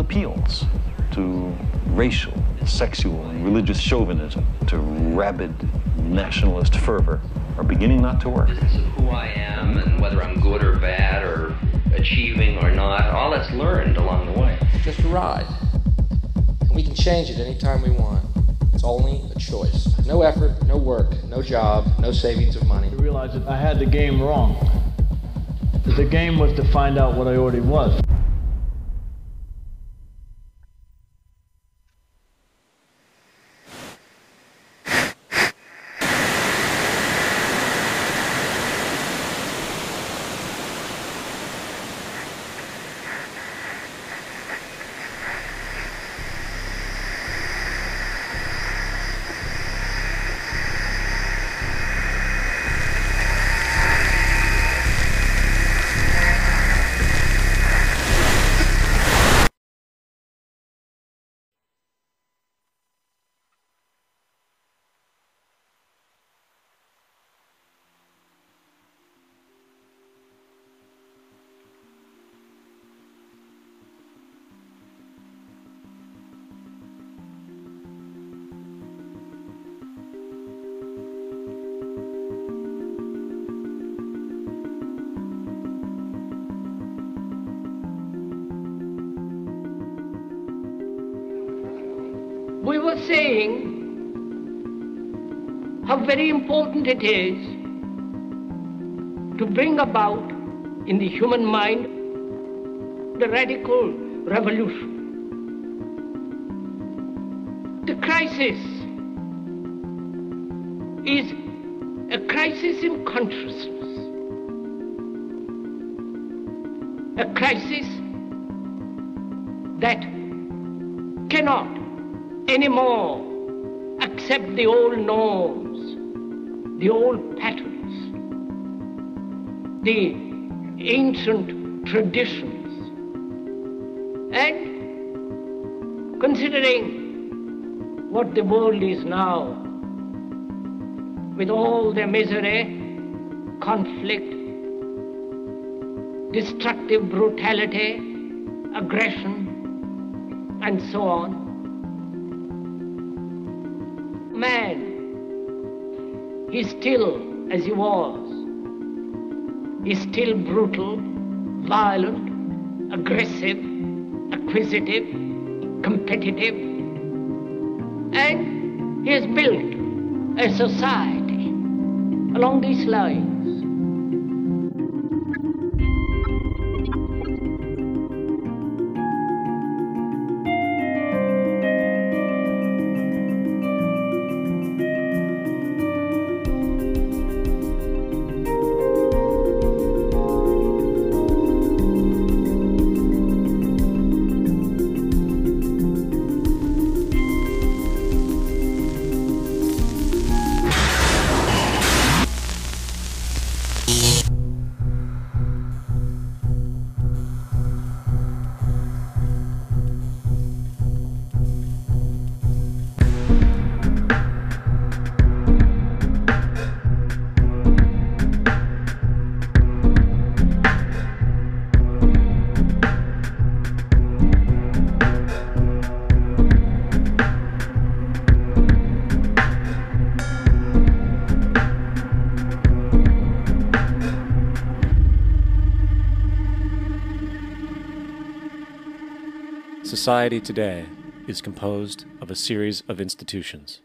appeals to racial, sexual, and religious chauvinism, to rabid nationalist fervor, are beginning not to work. Business of who I am and whether I'm good or bad or achieving or not, all that's learned along the way. Just a ride. And we can change it anytime we want. It's only a choice. No effort, no work, no job, no savings of money. I realized that I had the game wrong. That the game was to find out what I already was. We were saying how very important it is to bring about in the human mind the radical revolution. The crisis is a crisis in consciousness, a crisis that cannot anymore accept the old norms, the old patterns, the ancient traditions. And considering what the world is now, with all the misery, conflict, destructive brutality, aggression, and so on, man is still as he was. He's still brutal, violent, aggressive, acquisitive, competitive, and he has built a society along these lines. Society today is composed of a series of institutions.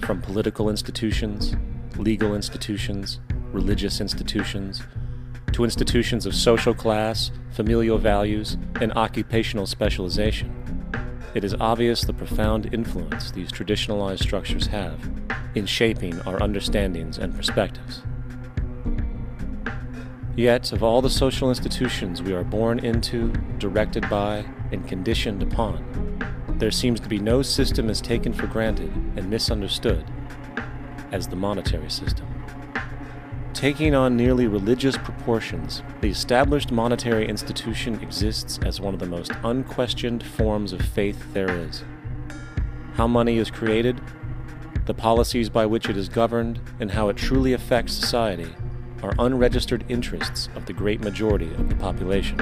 From political institutions, legal institutions, religious institutions, to institutions of social class, familial values, and occupational specialization, it is obvious the profound influence these traditionalized structures have in shaping our understandings and perspectives. Yet, of all the social institutions we are born into, directed by, and conditioned upon, there seems to be no system as taken for granted and misunderstood as the monetary system. Taking on nearly religious proportions, the established monetary institution exists as one of the most unquestioned forms of faith there is. How money is created, the policies by which it is governed, and how it truly affects society are unregistered interests of the great majority of the population.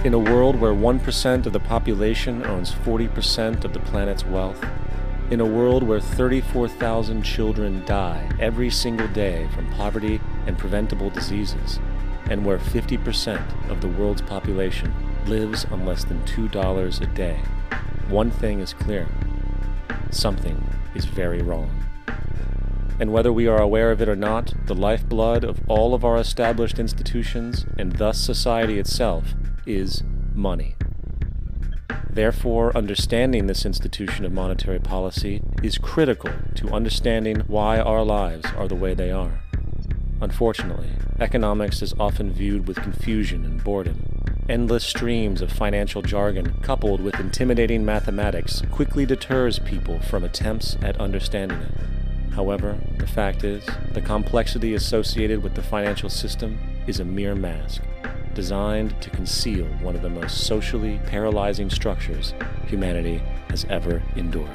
In a world where 1% of the population owns 40% of the planet's wealth, in a world where 34,000 children die every single day from poverty and preventable diseases, and where 50% of the world's population lives on less than $2 a day, one thing is clear: something is very wrong. And whether we are aware of it or not, the lifeblood of all of our established institutions, and thus society itself, is money. Therefore, understanding this institution of monetary policy is critical to understanding why our lives are the way they are. Unfortunately, economics is often viewed with confusion and boredom. Endless streams of financial jargon coupled with intimidating mathematics quickly deters people from attempts at understanding it. However, the fact is, the complexity associated with the financial system is a mere mask, designed to conceal one of the most socially paralyzing structures humanity has ever endured.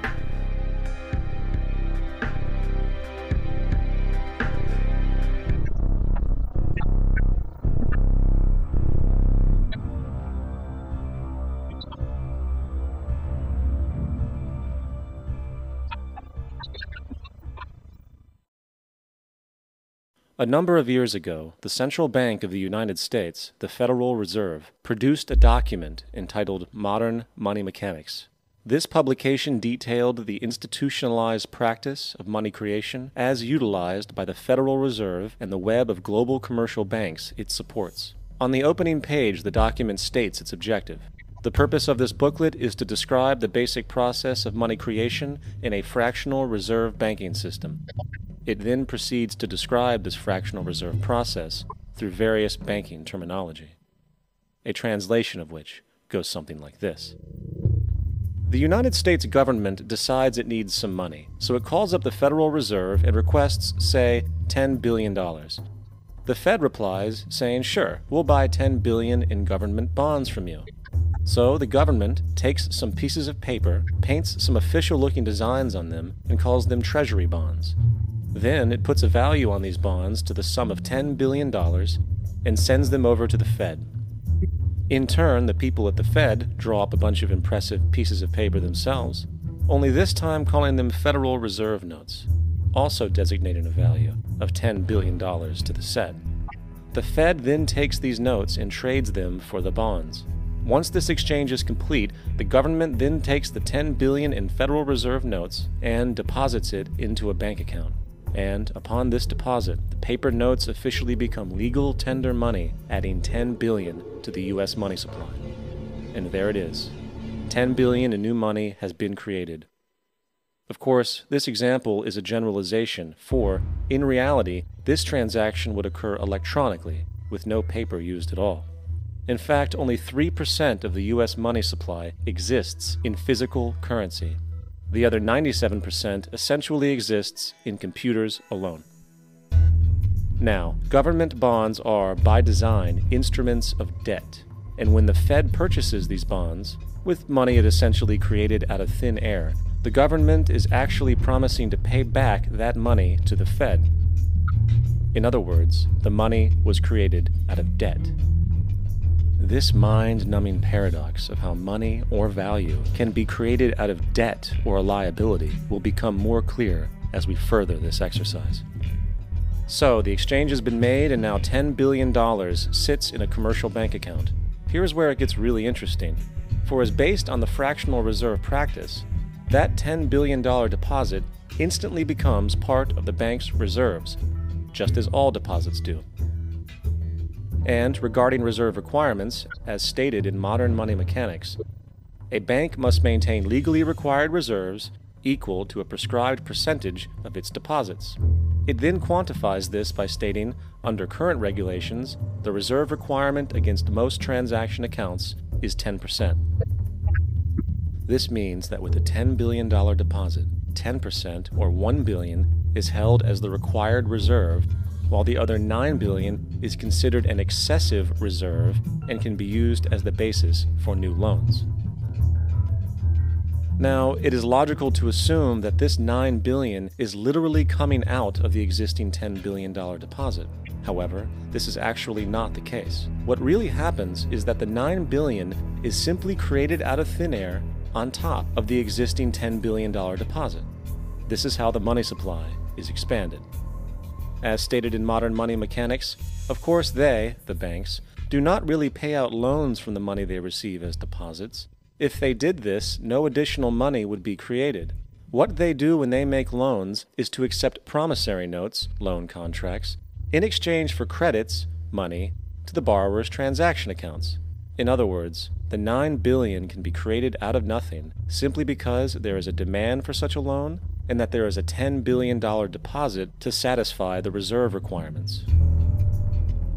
A number of years ago, the Central Bank of the United States, the Federal Reserve, produced a document entitled Modern Money Mechanics. This publication detailed the institutionalized practice of money creation as utilized by the Federal Reserve and the web of global commercial banks it supports. On the opening page, the document states its objective. The purpose of this booklet is to describe the basic process of money creation in a fractional reserve banking system. It then proceeds to describe this fractional reserve process through various banking terminology, a translation of which goes something like this. The United States government decides it needs some money, so it calls up the Federal Reserve and requests, say, $10 billion. The Fed replies, saying, sure, we'll buy $10 billion in government bonds from you. So the government takes some pieces of paper, paints some official-looking designs on them, and calls them treasury bonds. Then it puts a value on these bonds to the sum of $10 billion and sends them over to the Fed. In turn, the people at the Fed draw up a bunch of impressive pieces of paper themselves, only this time calling them Federal Reserve notes, also designating a value of $10 billion to the Fed. The Fed then takes these notes and trades them for the bonds. Once this exchange is complete, the government then takes the $10 billion in Federal Reserve notes and deposits it into a bank account. And upon this deposit, the paper notes officially become legal tender money, adding $10 billion to the U.S. money supply. And there it is. $10 billion in new money has been created. Of course, this example is a generalization, for, in reality, this transaction would occur electronically, with no paper used at all. In fact, only 3% of the U.S. money supply exists in physical currency. The other 97% essentially exists in computers alone. Now, government bonds are, by design, instruments of debt, and when the Fed purchases these bonds, with money it essentially created out of thin air, the government is actually promising to pay back that money to the Fed. In other words, the money was created out of debt. This mind-numbing paradox of how money or value can be created out of debt or a liability will become more clear as we further this exercise. So, the exchange has been made and now $10 billion sits in a commercial bank account. Here's where it gets really interesting. For as based on the fractional reserve practice, that $10 billion deposit instantly becomes part of the bank's reserves, just as all deposits do. And regarding reserve requirements, as stated in Modern Money Mechanics, a bank must maintain legally required reserves equal to a prescribed percentage of its deposits. It then quantifies this by stating, under current regulations, the reserve requirement against most transaction accounts is 10%. This means that with a $10 billion deposit, 10%, or $1 billion, is held as the required reserve, while the other $9 billion is considered an excessive reserve and can be used as the basis for new loans. Now, it is logical to assume that this $9 billion is literally coming out of the existing $10 billion deposit. However, this is actually not the case. What really happens is that the $9 billion is simply created out of thin air on top of the existing $10 billion deposit. This is how the money supply is expanded. As stated in modern money mechanics, of course they, the banks, do not really pay out loans from the money they receive as deposits. If they did this, no additional money would be created. What they do when they make loans is to accept promissory notes, loan contracts, in exchange for credits, money, to the borrower's transaction accounts. In other words, the $9 billion can be created out of nothing simply because there is a demand for such a loan and that there is a $10 billion deposit to satisfy the reserve requirements.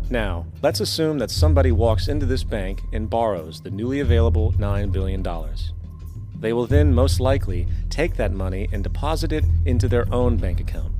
Now, let's assume that somebody walks into this bank and borrows the newly available $9 billion. They will then most likely take that money and deposit it into their own bank account.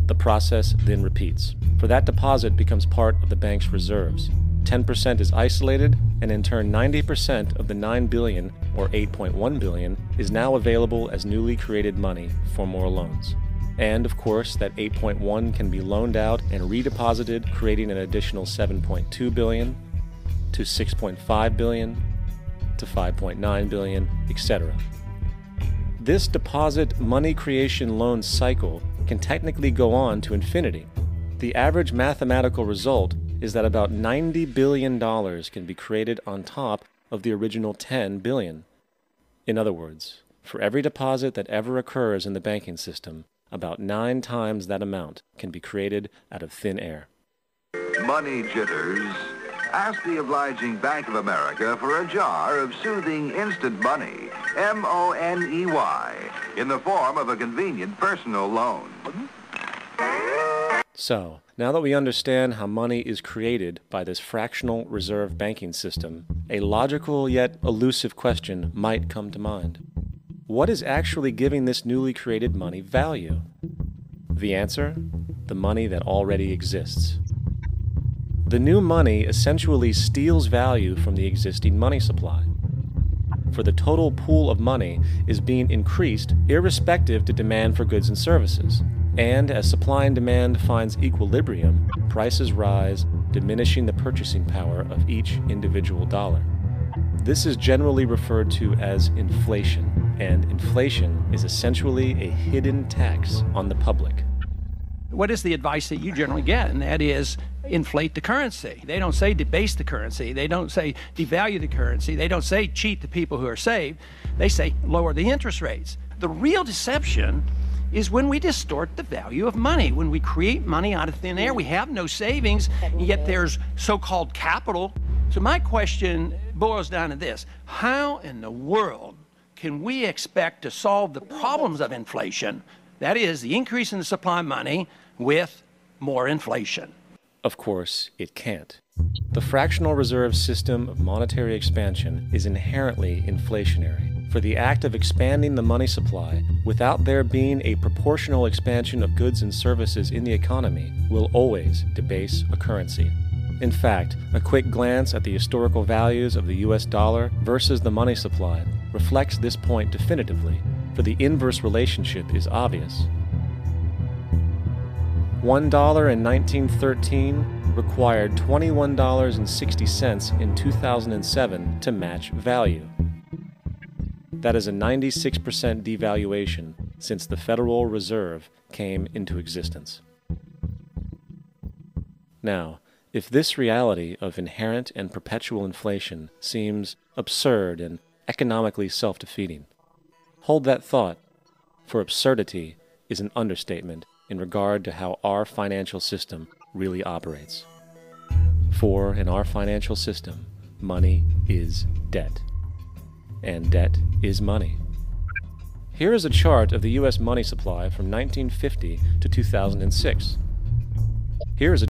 The process then repeats, for that deposit becomes part of the bank's reserves. 10% is isolated, and in turn 90% of the $9 billion, or $8.1 billion, is now available as newly created money for more loans. And of course, that 8.1 can be loaned out and redeposited, creating an additional 7.2 billion, to 6.5 billion, to 5.9 billion, etc. This deposit money creation loan cycle can technically go on to infinity. The average mathematical result is that about $90 billion can be created on top of the original $10 billion. In other words, for every deposit that ever occurs in the banking system, about 9 times that amount can be created out of thin air. Money jitters. Ask the obliging Bank of America for a jar of soothing instant money, M-O-N-E-Y, in the form of a convenient personal loan. So, now that we understand how money is created by this fractional reserve banking system, a logical yet elusive question might come to mind. What is actually giving this newly created money value? The answer? The money that already exists. The new money essentially steals value from the existing money supply. For the total pool of money is being increased irrespective to demand for goods and services. And as supply and demand finds equilibrium, prices rise, diminishing the purchasing power of each individual dollar. This is generally referred to as inflation, and inflation is essentially a hidden tax on the public. What is the advice that you generally get? And that is inflate the currency. They don't say debase the currency. They don't say devalue the currency. They don't say cheat the people who are saved. They say lower the interest rates. The real deception is when we distort the value of money. When we create money out of thin air, we have no savings, yet there's so-called capital. So my question boils down to this: how in the world can we expect to solve the problems of inflation, that is, the increase in the supply of money, with more inflation? Of course, it can't. The fractional reserve system of monetary expansion is inherently inflationary. For the act of expanding the money supply without there being a proportional expansion of goods and services in the economy will always debase a currency. In fact, a quick glance at the historical values of the US dollar versus the money supply reflects this point definitively, for the inverse relationship is obvious. $1 in 1913 required $21.60 in 2007 to match value. That is a 96% devaluation since the Federal Reserve came into existence. Now, if this reality of inherent and perpetual inflation seems absurd and economically self-defeating, hold that thought, for absurdity is an understatement in regard to how our financial system really operates. For in our financial system, money is debt, and debt is money. Here is a chart of the U.S. money supply from 1950 to 2006. Here is a